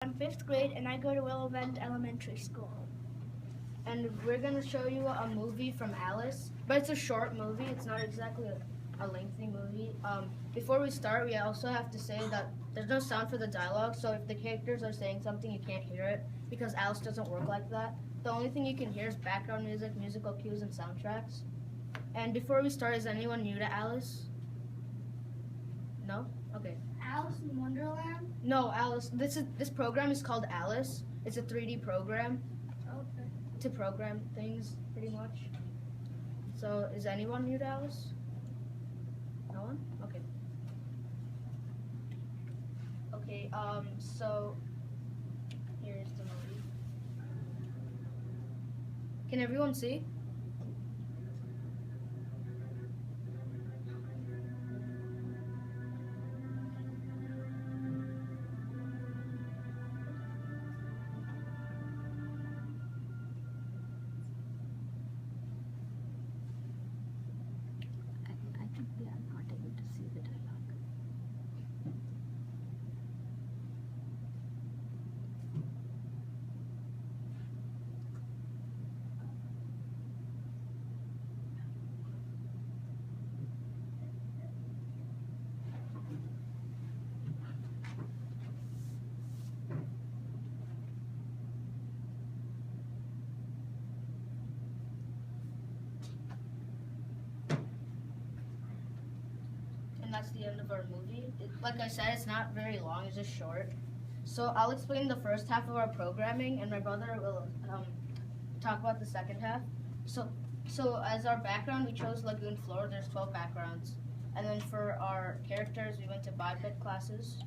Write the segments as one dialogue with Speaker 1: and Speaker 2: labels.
Speaker 1: I'm fifth grade and I go to Willow Bend Elementary School.
Speaker 2: And we're gonna show you a movie from Alice, but it's a short movie. It's not exactly a lengthy movie. Before we start, we also have to say that there's no sound for the dialogue, so if the characters are saying something, you can't hear it because Alice doesn't work like that. The only thing you can hear is background music, musical cues, and soundtracks. And before we start, is anyone new to Alice? No? Okay.
Speaker 1: Alice in Wonderland?
Speaker 2: No, Alice. This program is called Alice. It's a 3D program
Speaker 1: Okay.
Speaker 2: to program things, pretty much. So, is anyone new to Alice? No one? Okay. Okay, so here's the movie. Can everyone see?
Speaker 3: I think we are not able to see the dialogue.
Speaker 2: And that's the end of our movie. Like I said, it's not very long, it's just short. So I'll explain the first half of our programming, and my brother will talk about the second half. So as our background, we chose Lagoon Floor. There's 12 backgrounds. And then for our characters, we went to biped classes.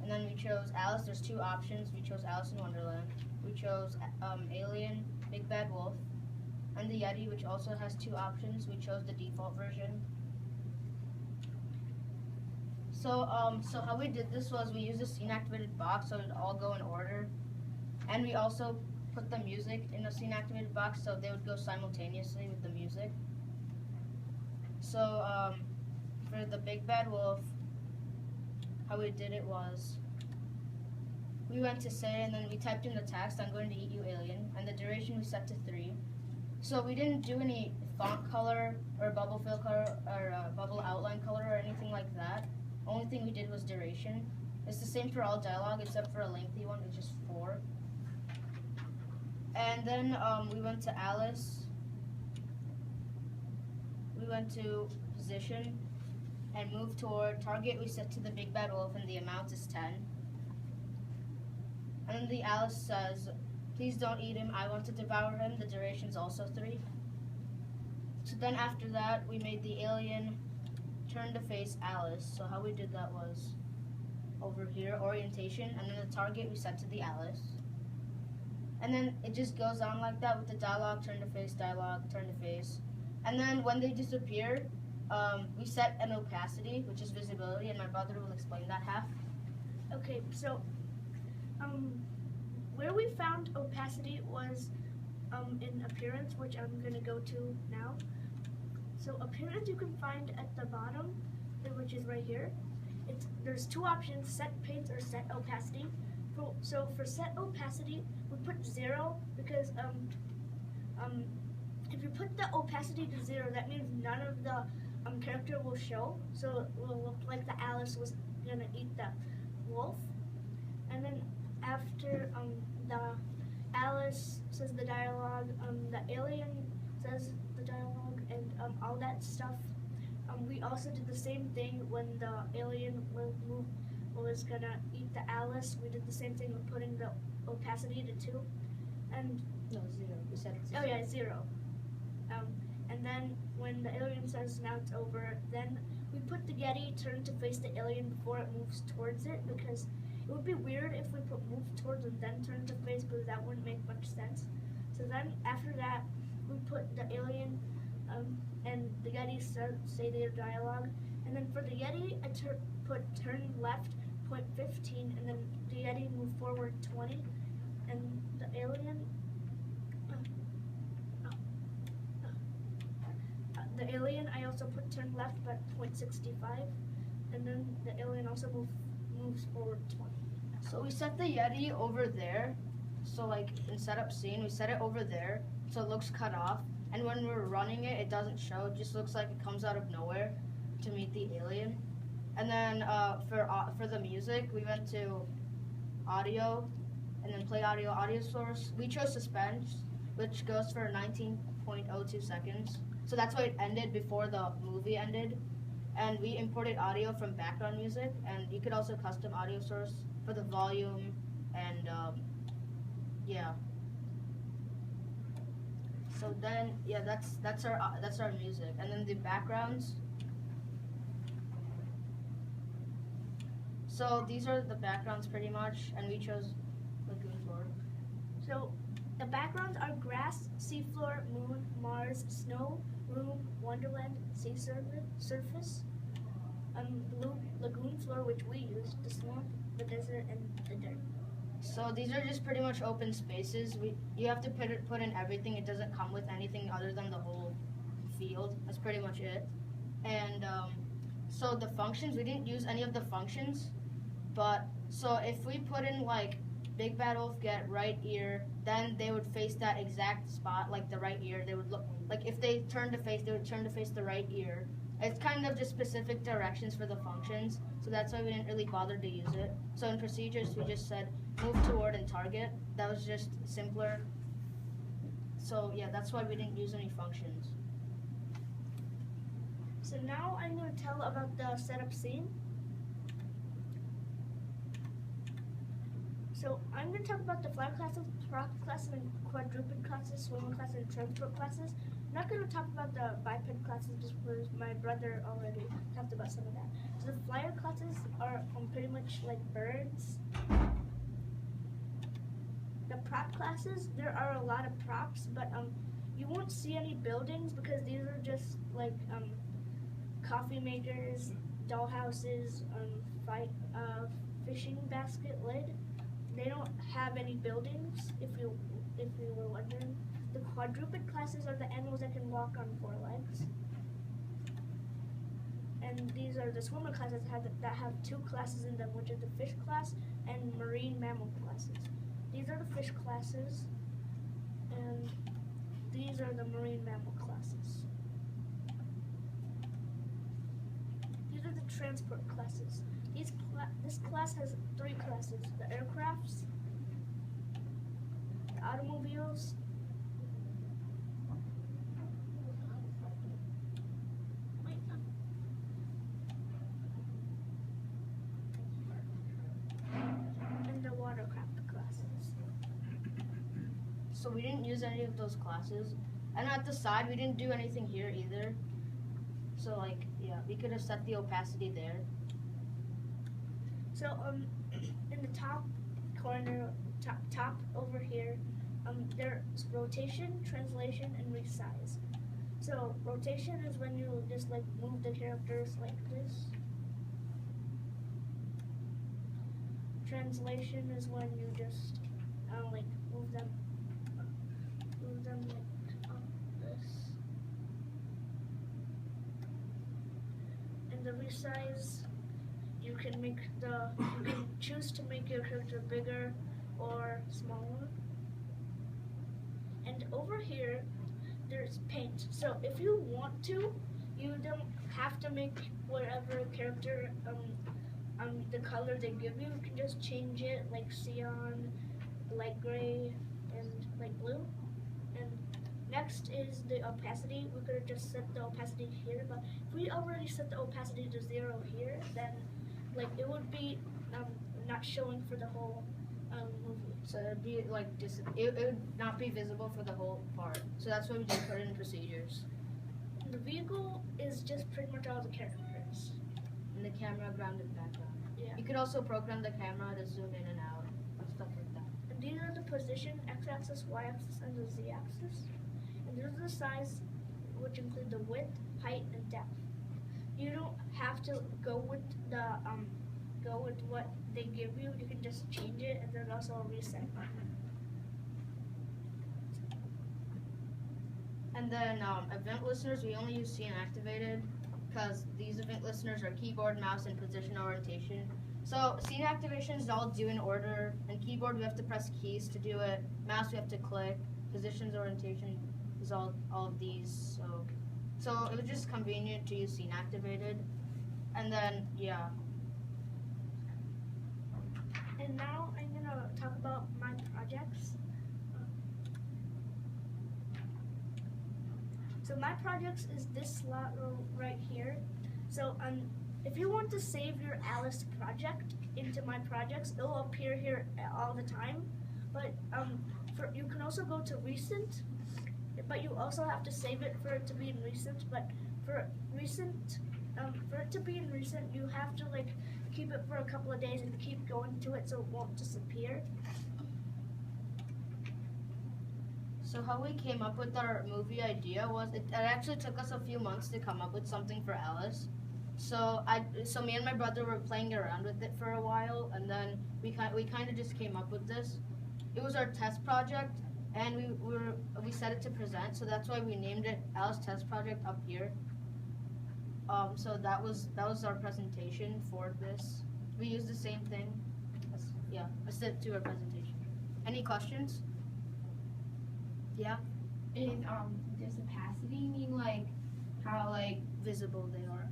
Speaker 2: And then we chose Alice. There's two options. We chose Alice in Wonderland. We chose Alien, Big Bad Wolf, and the Yeti, which also has two options. We chose the default version. So how we did this was we used a scene activated box so it would all go in order, and we also put the music in a scene activated box so they would go simultaneously with the music. So for the Big Bad Wolf, how we did it was we went to say and then we typed in the text, "I'm going to eat you, alien," and the duration we set to 3. So we didn't do any font color or bubble fill color or bubble outline color or anything like that. Only thing we did was duration. It's the same for all dialogue except for a lengthy one, which is 4. And then we went to Alice. We went to position and moved toward target. We set to the Big Bad Wolf and the amount is 10. And then the Alice says, "Please don't eat him. I want to devour him." The duration's also 3. So then after that, we made the alien turn to face Alice. So how we did that was over here, orientation, and then the target we set to the Alice. And then it just goes on like that with the dialogue, turn to face, dialogue, turn to face. And then when they disappear, we set an opacity, which is visibility, and my brother will explain that half.
Speaker 1: Okay, so where we found opacity was in appearance, which I'm gonna go to now. So appearance you can find at the bottom, which is right here. There's two options: set paints or set opacity. So for set opacity, we put 0 because if you put the opacity to 0, that means none of the character will show. So it will look like the Alice was gonna eat the wolf. And then after the Alice says the dialogue, the alien says the dialogue, and all that stuff. We also did the same thing when the alien was gonna eat the Alice. We did the same thing with putting the opacity to 2, and
Speaker 2: No, 0. We set it to 0.
Speaker 1: oh yeah, 0. And then when the alien says now it's over, then we put the Yeti turn to face the alien before it moves towards it, because it would be weird if we put move towards and then turn to face, because that wouldn't make much sense. So then after that, we put the alien and the Yeti say their dialogue. And then for the Yeti, I put turn left 0.15, and then the Yeti move forward 20. And the alien, I also put turn left but 0.65. And then the alien also moves forward 20.
Speaker 2: So we set the Yeti over there. So like in setup scene, we set it over there so it looks cut off. And when we're running it, it doesn't show. It just looks like it comes out of nowhere to meet the alien. And then for the music, we went to audio, and then play audio source. We chose suspense, which goes for 19.02 seconds. So that's why it ended before the movie ended. And we imported audio from background music, and you could also custom audio source for the volume, and yeah. So then, yeah, that's our music, and then the backgrounds. So these are the backgrounds pretty much, and we chose Lagoon Floor.
Speaker 1: So the backgrounds are grass, seafloor, moon, Mars, snow, room, wonderland, sea surface, blue lagoon floor, which we used, the swamp, the desert, and the dirt.
Speaker 2: So these are just pretty much open spaces. You have to put in everything. It doesn't come with anything other than the whole field. That's pretty much it. And so the functions, we didn't use any of the functions, but so if we put in like Big Bad Wolf get right ear, then they would face that exact spot, like the right ear. They would look like if they turned to face, they would turn to face the right ear. It's kind of just specific directions for the functions, so that's why we didn't really bother to use it. So in procedures, we just said move toward and target. That was just simpler. So yeah, that's why we didn't use any functions.
Speaker 1: So now I'm going to tell about the setup scene. So I'm going to talk about the flag classes, prop classes, and quadruped classes, swimmer classes, and transport classes. I'm not going to talk about the biped classes just because my brother already talked about some of that. So the flyer classes are pretty much like birds. The prop classes, there are a lot of props, but you won't see any buildings because these are just like coffee makers, doll houses, fishing basket lid. They don't have any buildings, if you were wondering. The quadruped classes are the animals that can walk on 4 legs. And these are the swimmer classes that have 2 classes in them, which are the fish class and marine mammal classes. These are the fish classes, and these are the marine mammal classes. These are the transport classes. This class has 3 classes: the aircrafts, the automobiles, and the watercraft classes.
Speaker 2: So we didn't use any of those classes. And at the side, we didn't do anything here either. So like, yeah, we could have set the opacity there.
Speaker 1: So in the top corner, top over here, there's rotation, translation, and resize. So rotation is when you just like move the characters like this. Translation is when you just like move them like this. And the resize, you can choose to make your character bigger or smaller. And over here, there's paint. So if you want to, you don't have to make whatever character the color they give you. You can just change it like cyan, light gray, and light blue. And next is the opacity. We could have just set the opacity here, but if we already set the opacity to 0 here, then like it would be not showing for the whole movie.
Speaker 2: So it'd be like it would not be visible for the whole part. So that's why we just put it in procedures.
Speaker 1: And the vehicle is just pretty much all the characters.
Speaker 2: And the camera grounded background.
Speaker 1: Yeah.
Speaker 2: You could also program the camera to zoom in and out and stuff like that.
Speaker 1: And these are the position, x-axis, y-axis, and the z-axis. And these are the size, which include the width, height, and depth. You don't have to go with what they give you. You can just change it, and there's also a reset button.
Speaker 2: And then event listeners, we only use scene activated because these event listeners are keyboard, mouse, and position orientation. So scene activation is all due in order, and keyboard we have to press keys to do it. Mouse we have to click. Positions, orientation is all of these. So it was just convenient to use scene activated, and then yeah.
Speaker 1: And now I'm gonna talk about my projects. So my projects is this slot right here. So if you want to save your Alice project into my projects, it'll appear here all the time. But you can also go to recent, but you also have to save it for it to be in recent. But for it to be in recent, you have to like keep it for a couple of days and keep going to it so it won't disappear.
Speaker 2: So how we came up with our movie idea was it actually took us a few months to come up with something for Alice. So me and my brother were playing around with it for a while, and then we kind of just came up with this. It was our test project, and we set it to present, so that's why we named it Alice Test Project up here. So that was our presentation for this. We used the same thing. I set to our presentation. Any questions? Yeah.
Speaker 4: And does opacity mean like how like
Speaker 2: Visible they are.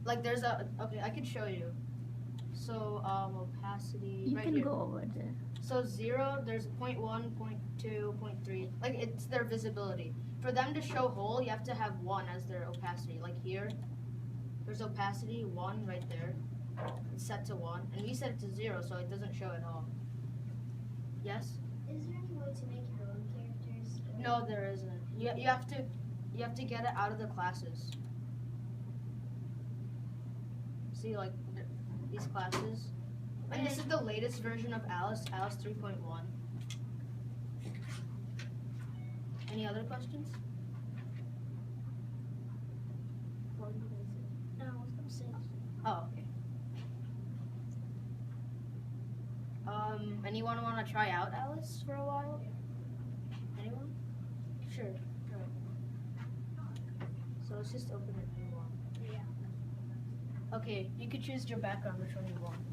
Speaker 2: Like there's I could show you. So opacity
Speaker 3: You
Speaker 2: right
Speaker 3: can
Speaker 2: here.
Speaker 3: go over there.
Speaker 2: So 0, there's 0.1, 0.2, 0.3. Like it's their visibility. For them to show whole, you have to have 1 as their opacity. Like here, there's opacity 1 right there. It's set to 1, and we set it to 0, so it doesn't show at all. Yes?
Speaker 5: Is there any way to make your own characters?
Speaker 2: No, there isn't. You have to get it out of the classes. See, like these classes. And this is the latest version of Alice 3.1. Any other questions?
Speaker 1: No, I was gonna say.
Speaker 2: Oh, okay. Anyone want to try out Alice for a while? Anyone? Sure. So let's just open a new one.
Speaker 1: Yeah.
Speaker 2: Okay, you could choose your background, which one you want.